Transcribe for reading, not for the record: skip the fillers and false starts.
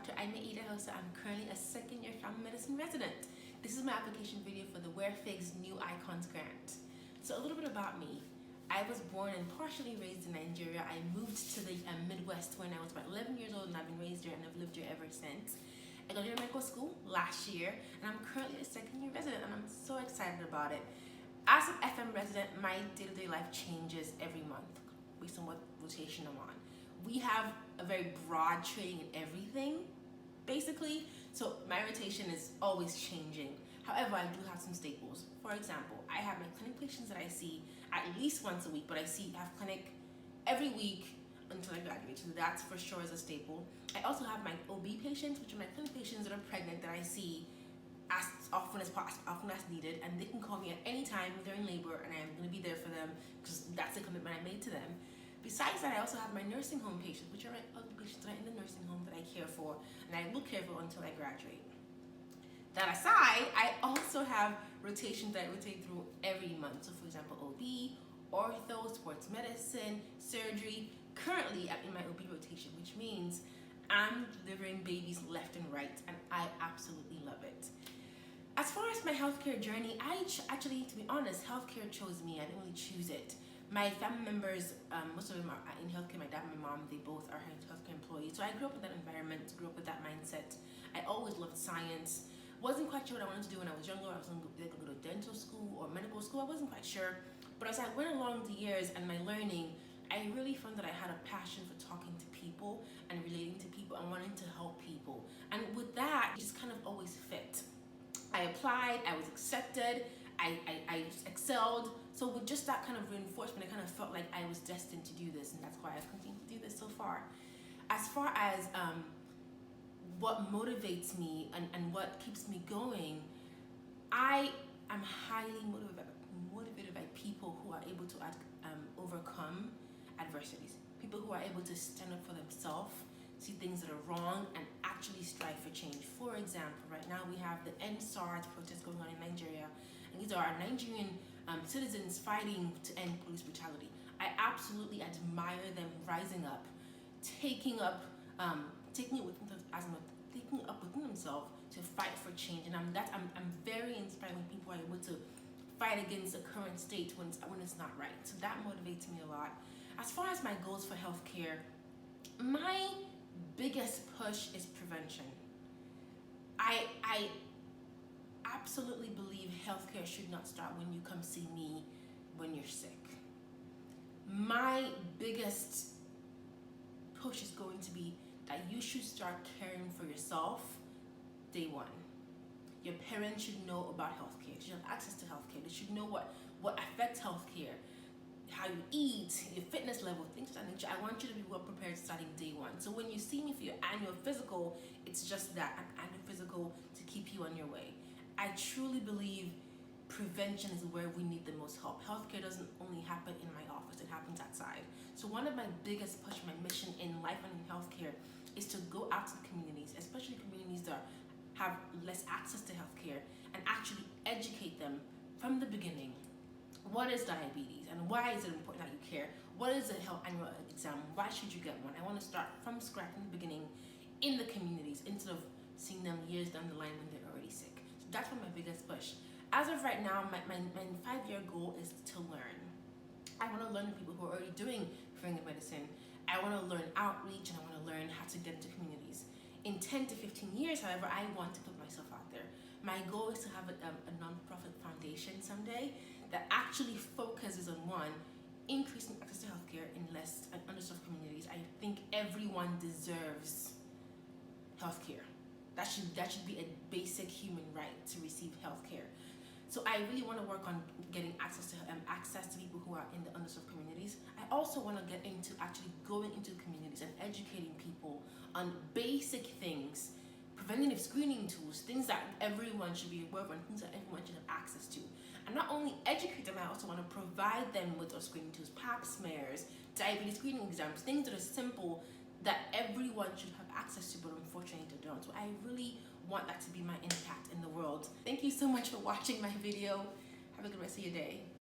Dr. Aime House. I'm currently a second-year family medicine resident. This is my application video for the WearFigs New Icons Grant. So a little bit about me. I was born and partially raised in Nigeria. I moved to the Midwest when I was about 11 years old, and I've been raised here and I've lived here ever since. I got into medical school last year, and I'm currently a second-year resident, and I'm so excited about it. As an FM resident, my day-to-day life changes every month based on what rotation I'm on. We have a very broad training in everything, basically, so my rotation is always changing. However, I do have some staples. For example, I have my clinic patients that I see at least once a week, but I have clinic every week until I graduate, so that's for sure is a staple. I also have my OB patients, which are my clinic patients that are pregnant, that I see as often as possible, often as needed, and they can call me at any time if they're in labor, and I'm going to be there for them because that's the commitment I made to them. Besides that, I also have my nursing home patients, which are my other patients that are in the nursing home that I care for, and I will care for until I graduate. That aside, I also have rotations that I rotate through every month. So for example, OB, ortho, sports medicine, surgery. Currently, I'm in my OB rotation, which means I'm delivering babies left and right, and I absolutely love it. As far as my healthcare journey, actually, to be honest, healthcare chose me. I didn't really choose it. My family members, most of them are in healthcare. My dad and my mom, they both are healthcare employees. So I grew up in that environment, grew up with that mindset. I always loved science. Wasn't quite sure what I wanted to do when I was younger. I was going to go to dental school or medical school. I wasn't quite sure. But as I went along the years and my learning, I really found that I had a passion for talking to people and relating to people and wanting to help people. And with that, it just kind of always fit. I applied, I was accepted, I excelled. So with just that kind of reinforcement, I kind of felt like I was destined to do this, and that's why I've continued to do this so far. As far as what motivates me and what keeps me going, I am highly motivated by people who are able to overcome adversities, people who are able to stand up for themselves, see things that are wrong, and actually strive for change. For example, right now we have the NSARS protest going on in Nigeria, and these are our Nigerian citizens fighting to end police brutality. I absolutely admire them rising up, taking it within themselves to fight for change, and I'm very inspired when people are able to fight against the current state when it's not right. So that motivates me a lot. As far as my goals for healthcare, my biggest push is prevention. I absolutely believe healthcare should not start when you come see me when you're sick. My biggest push is going to be that you should start caring for yourself day one. Your parents should know about healthcare. They should have access to healthcare. They should know what affects healthcare, how you eat, your fitness level, things of that nature. I want you to be well prepared starting day one. So when you see me for your annual physical, it's just that, an annual physical to keep you on your way. I truly believe prevention is where we need the most help. Healthcare doesn't only happen in my office, it happens outside. So one of my biggest push, my mission in life and in healthcare is to go out to the communities, especially communities that have less access to healthcare, and actually educate them from the beginning. What is diabetes and why is it important that you care? What is a health annual exam? Why should you get one? I want to start from scratch in the beginning in the communities instead of seeing them years down the line when they're already sick. So that's my biggest push. As of right now, my 5-year goal is to learn. I want to learn with people who are already doing preventive medicine. I want to learn outreach, and I want to learn how to get into communities. In 10 to 15 years, however, I want to put myself out there. My goal is to have a non-profit foundation someday that actually focuses on, one, increasing access to healthcare in less and underserved communities. I think everyone deserves healthcare. That should be a basic human right to receive healthcare. So I really want to work on getting access to people who are in the underserved communities. I also want to get into actually going into communities and educating people on basic things, preventative screening tools, things that everyone should be aware of and things that everyone should have access to. And not only educate them, I also want to provide them with those screening tools, pap smears, diabetes screening exams, things that are simple that everyone should have access to, but unfortunately they don't. So I really want that to be my impact in the world. Thank you so much for watching my video. Have a good rest of your day.